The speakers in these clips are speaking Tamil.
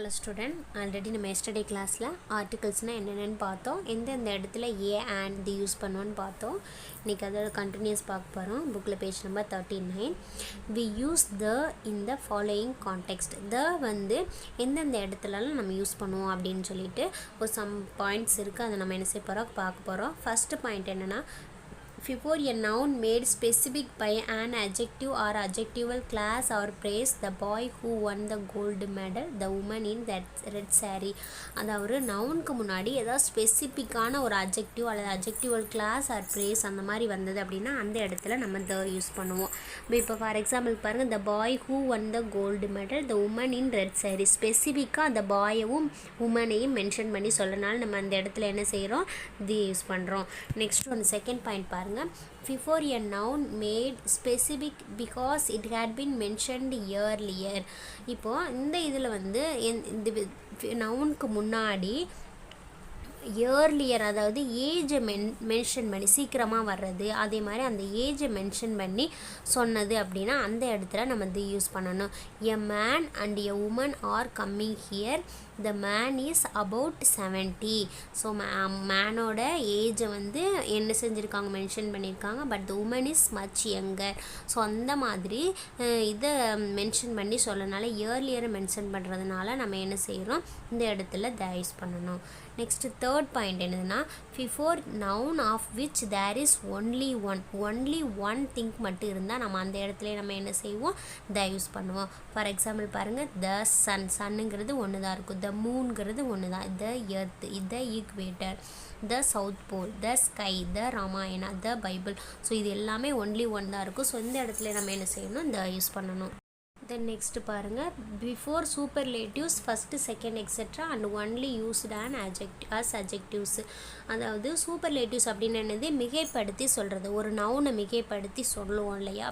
ஹலோ ஸ்டூடெண்ட், ஆல்ரெடி நம்ம எஸ்டர்டே கிளாஸில் ஆர்டிகல்ஸ்னால் என்னென்னு பார்த்தோம். எந்தெந்த இடத்துல ஏ அண்ட் தி யூஸ் பண்ணுவோன்னு பார்த்தோம். இன்றைக்கி அதோட கண்டினியூஸ் பார்க்க போகிறோம். புக்கில் page number 39. We use the in the following context. The வந்து எந்தெந்த இடத்துலலாம் நம்ம யூஸ் பண்ணுவோம் அப்படின்னு சொல்லிட்டு ஒரு சம் பாயிண்ட்ஸ் இருக்குது. அதை நம்ம என்ன செய்ய போகிறோம், பார்க்க போகிறோம். ஃபஸ்ட்டு பாயிண்ட் என்னென்னா, before a noun made specific by an adjective or adjectival class or praise, the boy who won the gold medal, the woman in that red saree. அதாவது நவுனுக்கு முன்னாடி ஏதாவது ஸ்பெசிஃபிக்கான ஒரு அட்ஜெக்டிவ் அல்லது அட்ஜெக்டிவல் கிளாஸ் ஆர் ப்ரேஸ் அந்த மாதிரி வந்தது அப்படின்னா அந்த இடத்துல நம்ம த யூஸ் பண்ணுவோம். இப்போ ஃபார் எக்ஸாம்பிள் பாருங்கள், the boy who won the gold medal, the woman in red sari. ஸ்பெசிஃபிக்காக அந்த பாயவும் உமனையும் மென்ஷன் பண்ணி சொல்லனால நம்ம அந்த இடத்துல என்ன செய்கிறோம், தி யூஸ் பண்ணுறோம். நெக்ஸ்ட் ஒன்று செகண்ட் பாயிண்ட் பாருங்கள். Before a noun made specific because it had been mentioned earlier. இப்போ இந்த இதில் வந்து இந்த நவுனுக்கு முன்னாடி ஏர்லியர் அதாவது ஏஜை மென்ஷன் பண்ணி சீக்கிரமாக வர்றது, அதே மாதிரி அந்த ஏஜை மென்ஷன் பண்ணி சொன்னது அப்படின்னா அந்த இடத்துல நம்ம தி யூஸ் பண்ணணும். A man and a woman are coming here, the man is about 70. So மேனோட ஏஜை வந்து என்ன செஞ்சுருக்காங்க, மென்ஷன் பண்ணியிருக்காங்க. But the woman is much younger. So அந்த மாதிரி இதை மென்ஷன் பண்ணி சொல்லனால ஏர்லியரை மென்ஷன் பண்ணுறதுனால நம்ம என்ன செய்கிறோம், இந்த இடத்துல த யூஸ் பண்ணணும். நெக்ஸ்ட் தேர்ட் பாயிண்ட் என்னதுன்னா, before noun of which there is only one thing மட்டும் இருந்தால் நம்ம அந்த இடத்துல நம்ம என்ன செய்வோம், த யூஸ் பண்ணுவோம். ஃபார் எக்ஸாம்பிள் பாருங்கள், த சன்னுங்கிறது ஒன்று தான் இருக்கும், த மூன்ங்கிறது ஒன்று தான், the earth, the equator, the south pole, the sky, the Ramayana, the Bible. So இது எல்லாமே ஒன்லி ஒன் தான் இருக்கும். ஸோ இந்த இடத்துல நம்ம என்ன செய்யணும், த யூஸ் பண்ணணும். தென் நெக்ஸ்ட் பாருங்கள், before superlatives first second etcetera and only used and adjectives. அதாவது சூப்பர்லேட்டிவ்ஸ் அப்படின்னு என்னது, மிகைப்படுத்தி சொல்கிறது. ஒரு நவுனை மிகைப்படுத்தி சொல்லுவோம் இல்லையா,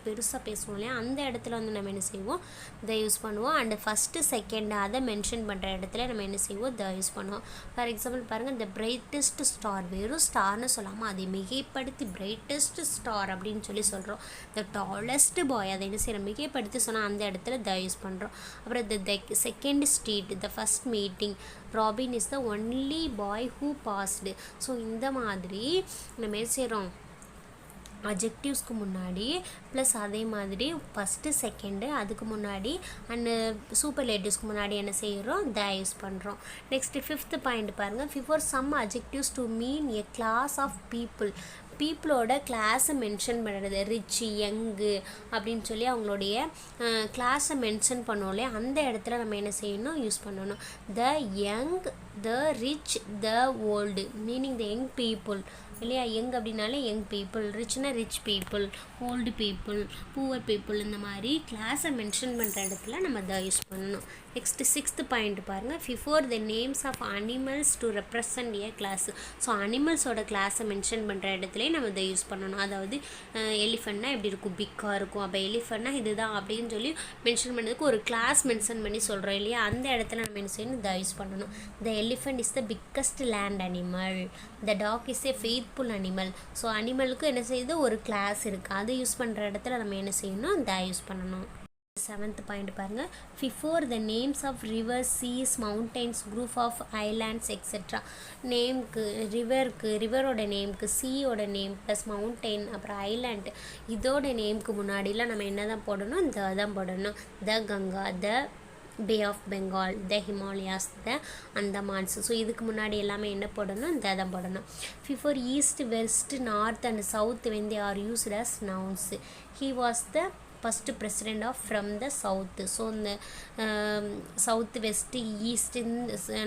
பெருசாக பேசுவோம் இல்லையா, அந்த இடத்துல வந்து நம்ம என்ன செய்வோம், த யூஸ் பண்ணுவோம். அண்ட் ஃபஸ்ட்டு செகண்ட் அதை மென்ஷன் பண்ணுற இடத்துல நம்ம என்ன செய்வோம், த யூஸ் பண்ணுவோம். ஃபார் எக்ஸாம்பிள் பாருங்கள், த பிரைட்டஸ்ட் ஸ்டார், வெறும் ஸ்டார்னு சொல்லாமல் அதை மிகைப்படுத்தி பிரைட்டஸ்ட் ஸ்டார் அப்படின்னு சொல்லி சொல்கிறோம். த டாலஸ்ட் பாய், அதை என்ன செய்கிறோம், மிகைப்படுத்தி சொன்னால் அந்த இடத்துல த யூஸ் பண்ணுறோம். அப்புறம் the second street, the first meeting, robin is the only boy who passed. So இந்த மாதிரி நம்ம என்ன செய்கிறோம், அட்ஜெக்டிவ்ஸ்க்கு முன்னாடி ப்ளஸ் அதே மாதிரி ஃபஸ்ட்டு செகண்டு அதுக்கு முன்னாடி அண்டு சூப்பர்லேட்டிவ்ஸ்க்கு முன்னாடி என்ன செய்கிறோம், த யூஸ் பண்ணுறோம். நெக்ஸ்ட்டு ஃபிஃப்த் பாயிண்ட் பாருங்கள், before some adjectives to mean a class of பீப்புளோட கிளாஸை மென்ஷன் பண்ணுறது, ரிச், யங்கு அப்படின்னு சொல்லி அவங்களுடைய கிளாஸை மென்ஷன் பண்ணோம் இல்லையா, அந்த இடத்துல நம்ம என்ன செய்யணும், யூஸ் பண்ணணும். The young, the rich, the old, meaning the young people இல்லையா. யங் அப்படின்னாலே யங் பீப்புள், ரிச்னா rich people, old people, poor people, இந்த மாதிரி கிளாஸை மென்ஷன் பண்ணுற இடத்துல நம்ம த யூஸ் பண்ணணும். நெக்ஸ்ட்டு சிக்ஸ்த் பாயிண்ட் பாருங்கள், before the names of animals to represent a class. So அனிமல்ஸோட கிளாஸை மென்ஷன் பண்ணுற இடத்துல நம்ம த யூஸ் பண்ணணும். அதாவது எலிஃபண்ட்னா எப்படி இருக்கும், பிக்காக இருக்கும். அப்போ எலிஃபண்ட்னா இதுதான் அப்படின்னு சொல்லி மென்ஷன் பண்ணதுக்கு ஒரு கிளாஸ் மென்ஷன் பண்ணி சொல்கிறோம் இல்லையா, அந்த இடத்துல நம்ம என்ன செய்யணும், த யூஸ் பண்ணணும். The elephant is the biggest land animal, the dog is a faithful animal. So அனிமலுக்கு என்ன செய்யுது, ஒரு கிளாஸ் இருக்குது. அது யூஸ் பண்ணுற இடத்துல நம்ம என்ன செய்யணும், த யூஸ் பண்ணணும். செவன்த் பாயிண்ட் பாருங்கள், before the names of rivers, seas, mountains, group of islands etcetera. நேம்க்கு ரிவரோட நேம்க்கு, சீயோட நேம் ப்ளஸ் மவுண்டெயின் அப்புறம் ஐலாண்ட் இதோட நேம்க்கு முன்னாடிலாம் நம்ம என்ன தான் போடணும், த தான் போடணும். The Ganga, the bay of Bengal, the Himalayas, the Andamans. So இதுக்கு முன்னாடி எல்லாமே என்ன போடணும், த தான் போடணும். Before east, west, north and south when they are used as nouns. He was the first president of from the south. So இந்த சவுத்து, வெஸ்ட்டு, ஈஸ்ட்,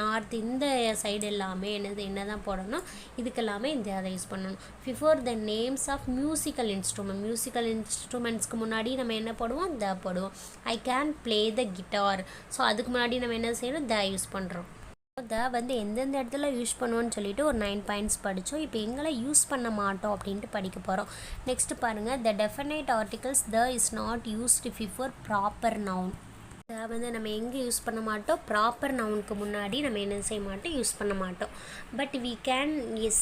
நார்த் இந்த சைடு எல்லாமே என்ன தான் போடணும், இதுக்கெல்லாமே இந்த அதை யூஸ் பண்ணணும். Before the names of musical இன்ஸ்ட்ருமெண்ட்ஸ்க்கு முன்னாடி நம்ம என்ன போடுவோம், த போடுவோம். I can play the guitar. So அதுக்கு முன்னாடி நம்ம என்ன செய்யணும், த யூஸ் பண்ணுறோம். த வந்து எந்தெந்த இடத்துல யூஸ் பண்ணுவோன்னு சொல்லிட்டு ஒரு 9 பாயிண்ட்ஸ் படித்தோம். இப்போ எங்கெல்லாம் யூஸ் பண்ண மாட்டோம் அப்படின்ட்டு படிக்க போகிறோம். நெக்ஸ்ட் பாருங்கள், the definite articles the is not used before proper noun. வந்து நம்ம எங்கே யூஸ் பண்ண மாட்டோம், ப்ராப்பர் நவுனுக்கு முன்னாடி நம்ம என்ன செய்ய மாட்டோம், யூஸ் பண்ண மாட்டோம். But we can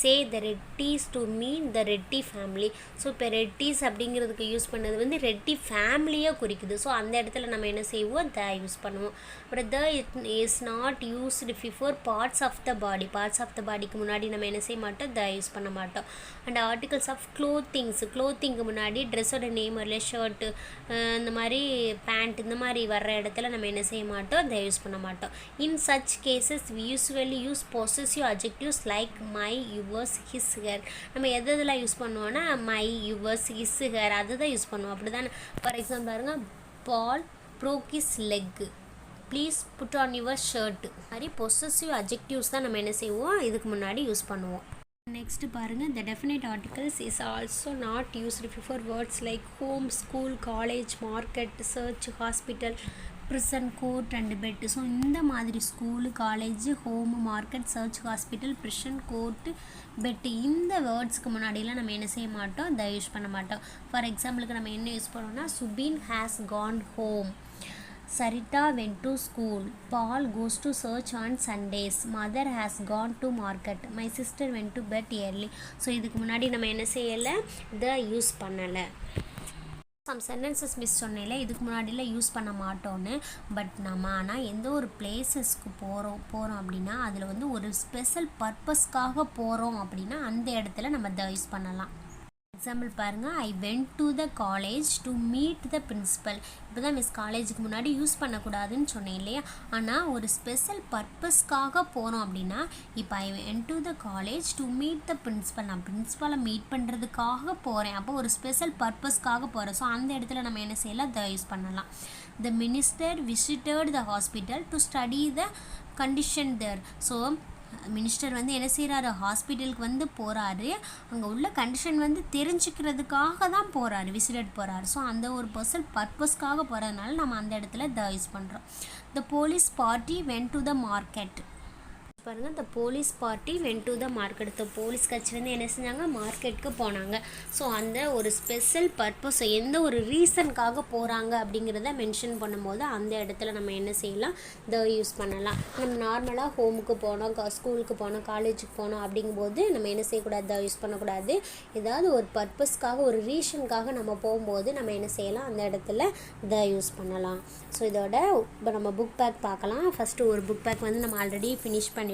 say the Reddys to mean the Reddy family. So இப்போ ரெட்டிஸ் அப்படிங்கிறதுக்கு யூஸ் பண்ணது வந்து ரெட்டி ஃபேமிலியாக குறிக்குது. ஸோ அந்த இடத்துல நம்ம என்ன செய்வோம், த யூஸ் பண்ணுவோம். But the is not used before parts of the body. Parts of the பாடிக்கு முன்னாடி நம்ம என்ன செய்ய மாட்டோம், த யூஸ் பண்ண மாட்டோம். அண்ட் ஆர்டிகல்ஸ் ஆஃப் க்ளோத்திங்க்கு முன்னாடி ட்ரெஸ்ஸோட நேம் இல்லை ஷர்ட்டு இந்த மாதிரி பேண்ட் இந்த மாதிரி வர்ற இடத்துல நம்ம என்ன செய்ய மாட்டோம், த யூஸ் பண்ண மாட்டோம். In such cases we usually use possessive adjectives like my, yours, his, her. நம்ம எதெல்லாம் யூஸ் பண்ணுவோம்னா மை, யுவர்ஸ், ஹிஸ், ஹர் அதுதான் யூஸ் பண்ணுவோம். அப்படி தானே. ஃபார் எக்ஸாம்பிள் பாருங்கள், Paul broke his leg, please put on your shirt. மாதிரி பொசசிவ் அட்ஜெக்டிவ்ஸ் தான் நம்ம என்ன செய்வோம், இதுக்கு முன்னாடி யூஸ் பண்ணுவோம். நெக்ஸ்ட் பாருங்கள், the definite articles is also not used before words like home, school, college, market, search, hospital, prison, court and bed. ஸோ இந்த மாதிரி school, college, home, market, church, hospital, prison, court, bed இந்த வேர்ட்ஸ்க்கு முன்னாடிலாம் நம்ம என்ன செய்ய மாட்டோம், த யூஸ் பண்ண மாட்டோம். ஃபார் எக்ஸாம்பிளுக்கு நம்ம என்ன யூஸ் பண்ணோம்னா, Subin has gone home, Sarita went to school, Paul goes to church on Sundays, mother has gone to market, my sister went to bed early. So இதுக்கு முன்னாடி நம்ம என்ன செய்யலை, த யூஸ் பண்ணலை. சம் சென்டென்சஸ் மிஸ் சொன்னேன்ல, இதுக்கு முன்னாடிலாம் யூஸ் பண்ண மாட்டோன்னு. பட் நம்ம ஆனால் எந்த ஒரு பிளேசஸ்க்கு போகிறோம் அப்படின்னா அதில் வந்து ஒரு ஸ்பெஷல் பர்பஸ்க்காக போகிறோம் அப்படின்னா அந்த இடத்துல நம்ம த யூஸ் பண்ணலாம். எக்ஸாம்பிள் பாருங்கள், I went to the college to meet the principal. இப்போ தான் மிஸ் காலேஜுக்கு முன்னாடி யூஸ் பண்ணக்கூடாதுன்னு சொன்னேன் இல்லையா. ஆனால் ஒரு ஸ்பெஷல் பர்பஸ்க்காக போகிறோம் அப்படின்னா, இப்போ I went to the college to meet the principal, நான் பிரின்சிபலை மீட் பண்ணுறதுக்காக போகிறேன். அப்போ ஒரு ஸ்பெஷல் பர்பஸ்க்காக போகிறேன். ஸோ அந்த இடத்துல நம்ம என்ன செய்யலாம், த யூஸ் பண்ணலாம். The minister visited the hospital to study the condition there. So minister வந்து என்ன செய்கிறாரு, ஹாஸ்பிட்டலுக்கு வந்து போகிறாரு. அங்கே உள்ள கண்டிஷன் வந்து தெரிஞ்சுக்கிறதுக்காக தான் போகிறாரு, விசிட் போகிறாரு. ஸோ அந்த ஒரு பர்சன் பர்பஸ்க்காக போகிறதுனால நம்ம அந்த இடத்துல த யூஸ் பண்ணுறோம். The police party went to the market. பாருங்கள், the police party went to the market. The police கட்சியிலேருந்து என்ன செஞ்சாங்க, மார்க்கெட்டுக்கு போனாங்க. ஸோ அந்த ஒரு ஸ்பெஷல் பர்பஸ், எந்த ஒரு ரீசனுக்காக போகிறாங்க அப்படிங்கிறத மென்ஷன் பண்ணும்போது அந்த இடத்துல நம்ம என்ன செய்யலாம், த யூஸ் பண்ணலாம். நம்ம நார்மலாக ஹோமுக்கு போனோம், ஸ்கூலுக்கு போனோம், காலேஜுக்கு போனோம் அப்படிங்கும்போது நம்ம என்ன செய்யக்கூடாது, த யூஸ் பண்ணக்கூடாது. ஏதாவது ஒரு பர்பஸ்க்காக ஒரு ரீசனுக்காக நம்ம போகும்போது நம்ம என்ன செய்யலாம், அந்த இடத்துல த யூஸ் பண்ணலாம். ஸோ இதோட இப்போ நம்ம புக் பேக் பார்க்கலாம். ஃபஸ்ட்டு ஒரு புக் பேக் வந்து நம்ம ஆல்ரெடி ஃபினிஷ் பண்ணிட்டோம்.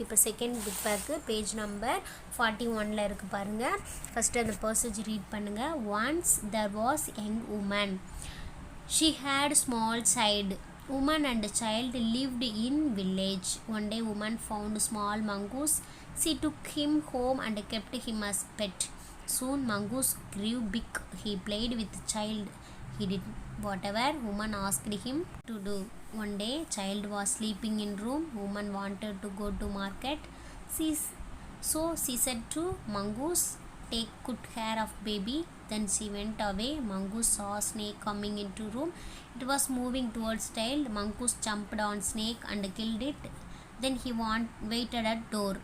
இப்போ second book bag page number 41 இருக்குது பாருங்கள். ஃபஸ்ட்டு அந்த பர்சேஜ் ரீட் பண்ணுங்கள். Once there was young woman, she had small child. Woman and child lived in village. One day woman found small mongoose. She took him home and kept him as pet. Soon mongoose grew big. He played with the child. He did whatever woman asked him to do. One day child was sleeping in room. Woman wanted to go to market. So she said to mongoose, take good care of baby. Then she went away. Mongoose saw snake coming into room. It was moving towards child. Mongoose jumped on snake and killed it. Then he waited at door.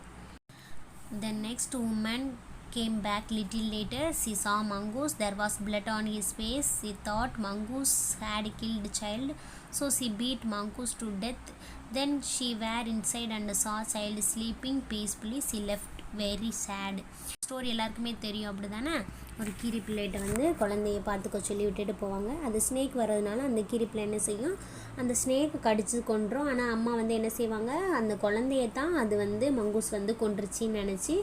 The next woman came back little later. She saw mongoose. There was blood on his face. She thought mongoose had killed child. So she beat mongoose to death. Then she were inside and saw child sleeping peacefully. She left very sad. Story எல்லாருக்குமே தெரியும் அப்படி தானே. ஒரு கீரி பிள்ளைகிட்ட வந்து குழந்தைய பார்த்துக்க சொல்லி விட்டுட்டு போவாங்க. அது ஸ்னேக் வர்றதுனால அந்த கீரி பிள்ளை என்ன செய்யும், அந்த ஸ்னேக்கு கடிச்சு கொன்றும். ஆனால் அம்மா வந்து என்ன செய்வாங்க, அந்த குழந்தைய தான் அது வந்து மங்கூஸ் வந்து கொன்றுச்சின்னு நினச்சி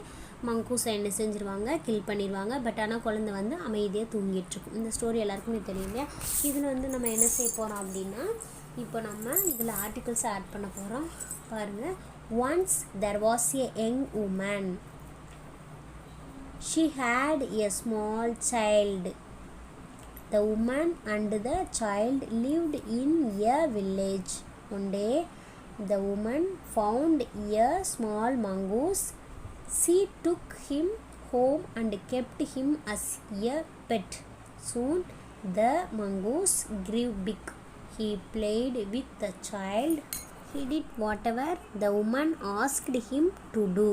மங்கூஸை என்ன செஞ்சுருவாங்க, கில் பண்ணிடுவாங்க. பட் ஆனால் குழந்தை வந்து அமைதியாக தூங்கிட்டுருக்கும். இந்த ஸ்டோரி எல்லாருக்குமே தெரியும் இல்லையா. இதில் வந்து நம்ம என்ன செய்ய போகிறோம் அப்படின்னா, இப்போ நம்ம இதில் ஆர்டிகல்ஸ் ஆட் பண்ண போகிறோம். பாருங்கள், once there was a young woman. She had a small child. The woman and the child lived in a village. One day, the woman found a small mongoose. She took him home and kept him as a pet. Soon, the mongoose grew big. He played with the child. He did whatever the woman asked him to do.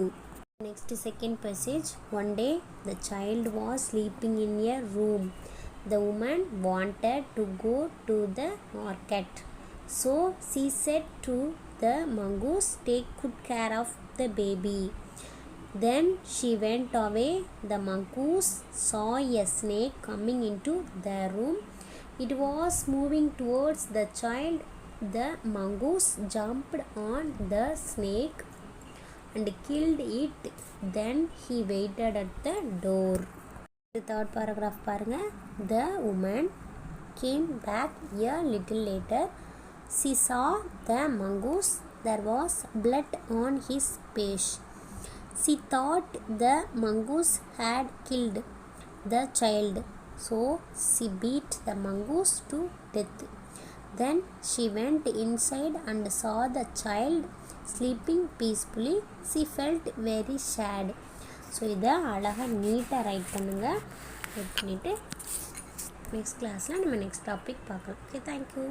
Next second passage. One day the child was sleeping in a room. The woman wanted to go to the market. So she said to the mongoose, take good care of the baby. Then she went away. The mongoose saw a snake coming into the room. It was moving towards the child. The mongoose jumped on the snake and killed it. Then he waited at the door. The third paragraph பாருங்க. The woman came back a little later. She saw the mongoose. There was blood on his face. She thought the mongoose had killed the child, so she beat the mongoose to death. Then she went inside and saw the child sleeping peacefully. She felt very sad. So இதை அழகாக நீட்டாக ரைட் பண்ணுங்கள். ரைட் பண்ணிவிட்டு நெக்ஸ்ட் கிளாஸில் நம்ம நெக்ஸ்ட் டாபிக் பார்க்கலாம். Okay, thank you.